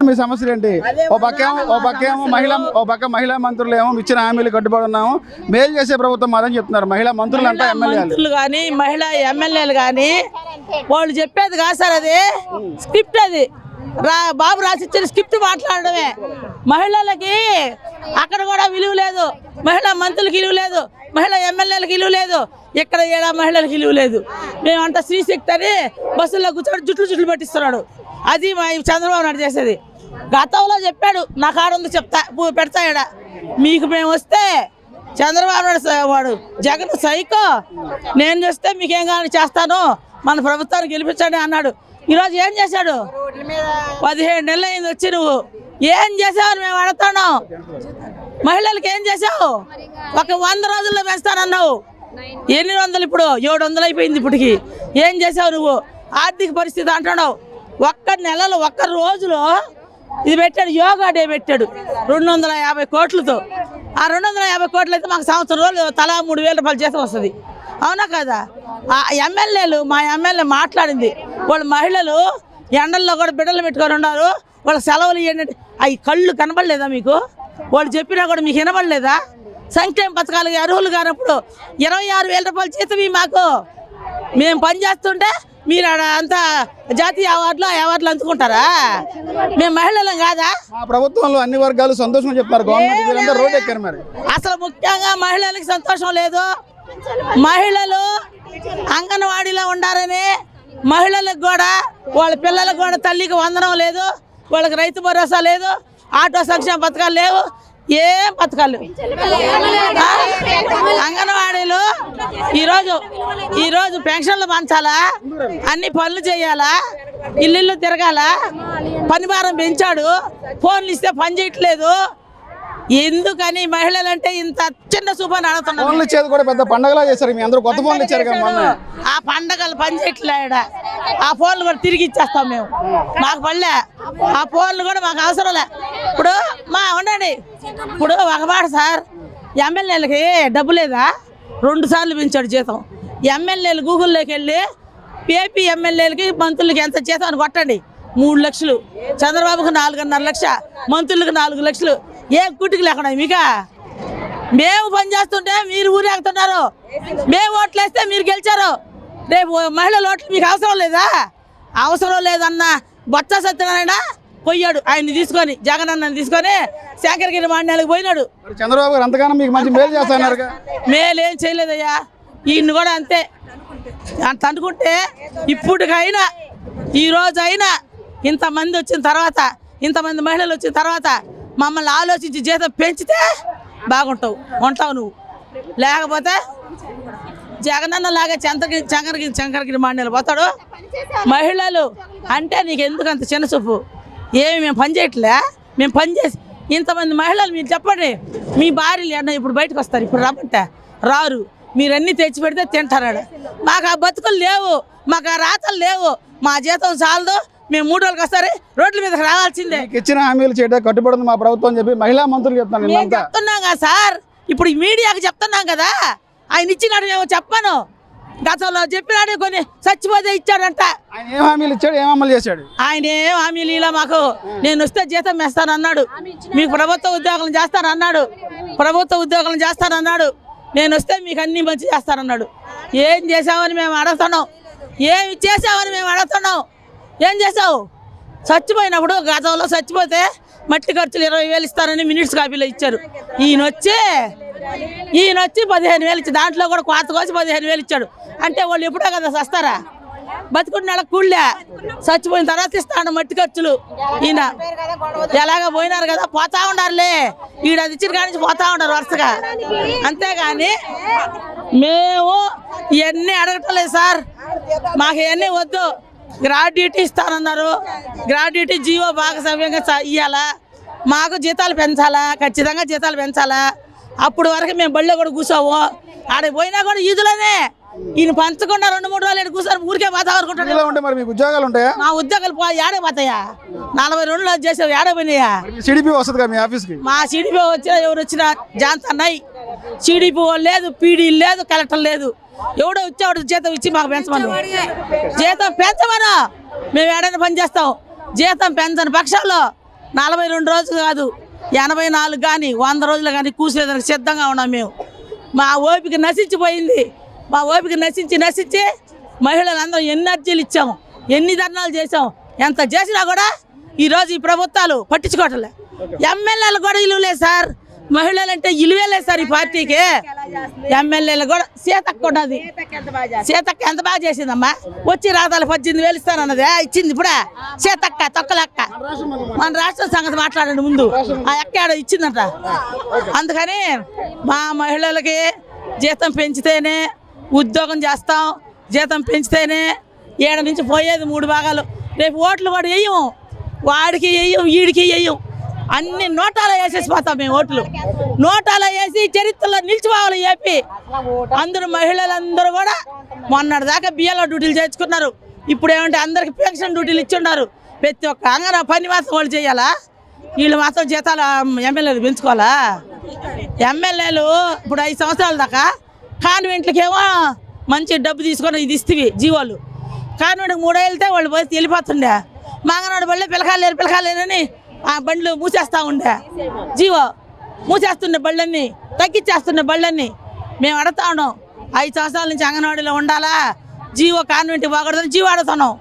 మీ సమస్యలు ఏంటి? ఓ పక్కేమో మహిళా మంత్రులు ఏమో ఇచ్చిన హామీలు కట్టుబడి ఉన్నాము, మేలు చేసే ప్రభుత్వం మాదని చెప్తున్నారు మహిళా మంత్రులు అంటే. మంత్రులు కానీ మహిళా ఎమ్మెల్యేలు కానీ వాళ్ళు చెప్పేది కాదు సార్, అది స్క్రిప్ట్. అది బాబు రాసిచ్చిన స్క్రిప్ట్ మాట్లాడడమే. మహిళలకి అక్కడ కూడా విలువ లేదు, మహిళా మంత్రులకి విలువ లేదు, మహిళా ఎమ్మెల్యేలకు విలువ లేదు, ఇక్కడ ఏడా మహిళలకు విలువ లేదు. మేమంతా శ్రీశక్తి అని బస్సుల్లో కూర్చొని జుట్లు పట్టిస్తున్నాడు. అది మా చంద్రబాబు నాయుడు చేసేది. గతంలో చెప్పాడు నా కాడ ఉంది పెడతాయడా మీకు, మేము వస్తే చంద్రబాబు నాయుడు వాడు జగన్ సైకో, నేను చేస్తే మీకేం కానీ చేస్తాను, మన ప్రభుత్వాన్ని గెలిపించండి అన్నాడు. ఈరోజు ఏం చేశాడు? 17 నెలలు అయింది వచ్చి, నువ్వు ఏం చేసావు మేము అడుగుతాను. మహిళలకు ఏం చేసావు? ఒక 100 రోజుల్లో పెంచుతానన్నావు, ఎన్ని వందలు? ఇప్పుడు 700 అయిపోయింది. ఇప్పటికి ఏం చేసావు నువ్వు? ఆర్థిక పరిస్థితి అంటున్నావు. ఒక్క రోజులో ఇది పెట్టాడు, యోగా డే పెట్టాడు 250 కోట్లతో. ఆ 250 కోట్లు అయితే మాకు సంవత్సరం రోజులు తలా 3000 రూపాయలు జీతం వస్తుంది, అవునా కదా? మా ఎమ్మెల్యే మాట్లాడింది, వాళ్ళు మహిళలు ఎండల్లో కూడా బిడ్డలు పెట్టుకొని ఉన్నారు, వాళ్ళకి సెలవులు ఇవ్వండి. అవి కళ్ళు కనబడలేదా మీకు? వాళ్ళు చెప్పినా కూడా మీకు వినబడలేదా? సంక్షేమ పథకాలు అర్హులు కానప్పుడు 26,000 రూపాయలు జీతం మాకు, మేము పని చేస్తుంటే మీరు అంతా జాతీయ అవార్డులు అందుకుంటారా? మేము మహిళలం కాదా? ప్రభుత్వంలో అన్ని వర్గాలు సంతోషం చెప్తారు, రోడ్ ఎక్కారు. మరి అసలు ముఖ్యంగా మహిళలకు సంతోషం లేదు. మహిళలు అంగన్వాడీలో ఉండారని మహిళలకు కూడా, వాళ్ళ పిల్లలకు కూడా తల్లికి వందనం లేదు, వాళ్ళకి రైతు భరోసా లేదు, ఆటో సంక్షేమ పథకాలు లేవు, ఏం పథకాలు లేవు. అంగన్వాడీలు ఈరోజు పెన్షన్లు పంచాలా, అన్ని పనులు చేయాలా, ఇల్లు తిరగాల, పని భారం పెంచాడు, ఫోన్లు ఇస్తే పని చేయట్లేదు. ఎందుకని మహిళలంటే ఇంత చిన్న చూపని అడుగుతున్నారు. పెద్ద పండగలా చేశారు, మీ అందరూ కొత్త ఫోన్లు ఇచ్చారు కదా. ఆ పండగలు పని చేయట్లేడా? ఆ ఫోన్లు కూడా తిరిగి ఇచ్చేస్తాం మేము, మాకు పడలే ఆ ఫోన్లు కూడా, మాకు అవసరం లే. ఇప్పుడు ఉండండి, ఇప్పుడు ఒక మాట సార్, ఎమ్మెల్యేలకి డబ్బు లేదా? 2 సార్లు పెంచాడు జీతం. ఎమ్మెల్యేలు గూగుల్లోకి వెళ్ళి ఏపీ ఎమ్మెల్యేలకి మంత్రులకి ఎంత జీతం అని కొట్టండి. 3 లక్షలు, చంద్రబాబుకు 4.5 లక్ష, మంత్రులకు 4 లక్షలు. ఏం కుట్టికి లేకుండా మీకా? మేము పని చేస్తుంటే మీరు ఊరేగుతున్నారు, మేము ఓట్లు వేస్తే మీరు గెలిచారు. రేపు మహిళల ఓట్లు మీకు అవసరం లేదా? అవసరం లేదన్న బొత్స సత్యనారాయణ పోయాడు, ఆయన్ని తీసుకొని, జగన్ అన్నని తీసుకొని శంకరగిరి మాండ్యాలకు పోయినాడు. చంద్రబాబు గారు అంతగానో మీకు మంచి మేలు చేస్తున్నారు. మేలేం చేయలేదయ్యా, ఈయన్ని కూడా అంతే. అంత అనుకుంటే ఇప్పటికైనా, ఈరోజైనా ఇంతమంది వచ్చిన తర్వాత, ఇంతమంది మహిళలు వచ్చిన తర్వాత మమ్మల్ని ఆలోచించి జీతం పెంచితే ఉంటావు నువ్వు. లేకపోతే జగనన్న లాగా శంకరగిరి మాండ్యాలు పోతాడు. మహిళలు అంటే నీకు ఎందుకు అంత చిన్న చూపు? మేము పని చేయట్లే, మేము పని చేసి ఇంతమంది మహిళలు మీరు చెప్పండి, మీ భార్యలు అన్న ఇప్పుడు బయటకు వస్తారు, ఇప్పుడు రమ్మంటే రారు, మీరన్నీ తెచ్చి పెడితే తింటారు. మాకు ఆ బతుకులు లేవు, మాకు ఆ రాతలు లేవు, మా జీతం చాలదు, మేము 3 రోజులకు వస్తారు, రోడ్ల మీద రావాల్సిందే. ఇచ్చిన హామీలు చేయడం కట్టుబడి మా ప్రభుత్వం చెప్పి మహిళా మంత్రులు చెప్తున్నాం కదా సార్, ఇప్పుడు మీడియాకి చెప్తున్నాం కదా. ఆయన ఇచ్చినాడు, మేము చెప్పాను, గతంలో చెప్పినాడు, కొన్ని చచ్చిపోతే ఇచ్చాడంట. ఆయన ఏం హామీలు ఇచ్చాడు, ఏం అమలు చేశాడు? ఆయన ఏం హామీలు ఇలా మాకు, నేను వస్తే జీతం వేస్తానన్నాడు, మీకు ప్రభుత్వ ఉద్యోగాలు చేస్తానన్నాడు, నేను వస్తే మీకు అన్ని మంచి చేస్తానన్నాడు. ఏం చేసావని మేము అడుగుతున్నాం, ఏమి చేసావని మేము అడుగుతున్నాం. ఏం చేసావు? చచ్చిపోయినప్పుడు, గతంలో చచ్చిపోతే మట్టి ఖర్చులు 20,000 ఇస్తారని మినిట్స్ కాపీలో ఇచ్చారు. ఈయన వచ్చి 15,000 ఇచ్చి, దాంట్లో కూడా కోత కోసి 15,000 ఇచ్చాడు. అంటే వాళ్ళు ఎప్పుడో కదా వస్తారా? బతుకున్న కూళ్ళే, చచ్చిపోయిన తర్వాత ఇస్తాడు మట్టి ఖర్చులు. ఈయన ఎలాగ పోయినారు కదా, పోతా ఉండారులే, ఈడ ఇచ్చిన కాడి నుంచి పోతా ఉన్నారు వరుసగా. అంతేగాని మేము ఇవన్నీ అడగటం లేదు సార్, మాకు ఇవన్నీ వద్దు. గ్రాడ్యుయేటీ ఇస్తానన్నారు, గ్రాడ్యుయేటీ జీవో భాగస్వామ్యంగా ఇవ్వాలా, మాకు జీతాలు పెంచాలా, ఖచ్చితంగా జీతాలు పెంచాలా. అప్పుడు వరకు మేము బళ్ళో కూడా కూర్చోము, ఆడికి పోయినా కూడా ఈదులోనే. ఈయన పంచకుండా 2-3 రోజులు కూర్చొని ఊరికే వాతావరణం. ఉద్యోగాలు ఉంటాయా? మా ఉద్యోగాలు ఏడే పోతాయా? 42 చేసావు, ఏడే పోయినాయా? సిడిపి వస్తుంది మీ ఆఫీస్కి? మా సిడిపి వచ్చినా ఎవరు వచ్చినా జాన్తున్నాయి. సిడిపి లేదు, పీడీ లేదు, కలెక్టర్ లేదు. ఎవడో వచ్చేవాడు జీతం ఇచ్చి మాకు పెంచమను, జీతం పెంచమను, మేము ఏడైనా పని చేస్తాం. జీతం పెంచని పక్షంలో 42 రోజులు కాదు 84 కానీ 100 రోజులు కానీ కూర్చునేదానికి సిద్ధంగా ఉన్నాం మేము. మా ఓపిక నశించిపోయింది. మా ఓపిక నశించి మహిళలందరూ ఎన్ని అర్జీలు ఇచ్చాము, ఎన్ని ధర్నాలు చేసాం, ఎంత చేసినా కూడా ఈరోజు ఈ ప్రభుత్వాలు పట్టించుకోవట్లే. ఎమ్మెల్యేలు కూడా ఇలువ లేదు సార్. మహిళలు అంటే ఇలువే లేదు సార్ ఈ పార్టీకి. ఎమ్మెల్యేలు కూడా సీతక్క ఉన్నది. సీతక్క ఎంత బాగా చేసిందమ్మా. వచ్చి రాతాలు 18,000 ఇస్తానన్నది ఇచ్చింది. ఇప్పుడే సీతక్క తొక్కలక్క మన రాష్ట్రం సంగతి మాట్లాడండి ముందు. ఆ ఎక్కడ ఇచ్చిందంట. అందుకని మా మహిళలకి జీతం పెంచితేనే ఉద్యోగం చేస్తాం. జీతం పెంచితేనే 7 నుంచి పోయేది 3 భాగాలు. రేపు ఓట్లు కూడా వేయం, వాడికి వేయం, వీడికి వేయం, అన్ని నోటాలో వేసేసిపోతాం మేము. ఓట్లు నోటాలో వేసి చరిత్రలో నిలిచిపోవాలి ఏపీ. అందరూ మహిళలందరూ కూడా మొన్నటిదాకా బియ్యంలో డ్యూటీలు చేర్చుకున్నారు. ఇప్పుడు ఏమంటే అందరికి పెన్షన్ డ్యూటీలు ఇచ్చున్నారు. ప్రతి ఒక్క అంగన పని మాత్రం వాళ్ళు చేయాలా? వీళ్ళు మాత్రం జీతాలు ఎమ్మెల్యేలు పెంచుకోవాలా? ఎమ్మెల్యేలు ఇప్పుడు 5 సంవత్సరాల దాకా కాన్వెంట్లకేమో మంచి డబ్బు తీసుకొని ఇది ఇస్తేవి జీవోలు. కాన్వెంట్కి 3 వెళ్తే వాళ్ళు పోయి వెళ్ళిపోతుండే. మాంగనాడు బళ్ళే పిలకాలేరని ఆ బండ్లు మూసేస్తూ ఉండే. జీవో మూసేస్తుండే బళ్ళన్నీ, తగ్గించేస్తుండే బళ్ళన్నీ. మేము అడుగుతా ఉన్నాం 5 సంవత్సరాల నుంచి అంగన్వాడీలో ఉండాలా, జీవో కాన్వెంట్కి పోకూడదని జీవో అడుగుతున్నాం.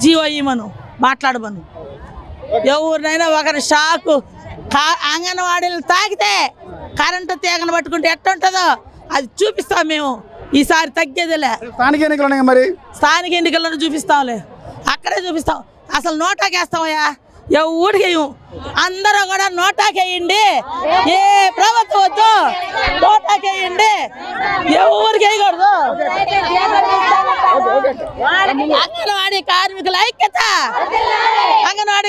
జీవో ఇవ్వమను, మాట్లాడమను. ఎవరినైనా ఒకరి షాకు అంగన్వాడీలు తాకితే కరెంటు తీగను పట్టుకుంటే ఎట్టుంటుందో అది చూపిస్తాం మేము. ఈసారి తగ్గేదిలే. స్థానిక ఎన్నికలు ఉన్నాయి మరి. స్థానిక ఎన్నికలను చూపిస్తాంలే, అక్కడే చూపిస్తాం. అసలు నోటాకేస్తామయ్యా, ఊరికి అందరూ కూడా నోటాకేయండి. ఏ ప్రభుత్వం వద్దు, నోటాకేయండి. ఊరికి వేయకూడదు. అంగన్వాడీ కార్మికుల ఐక్యత, అంగన్వాడీ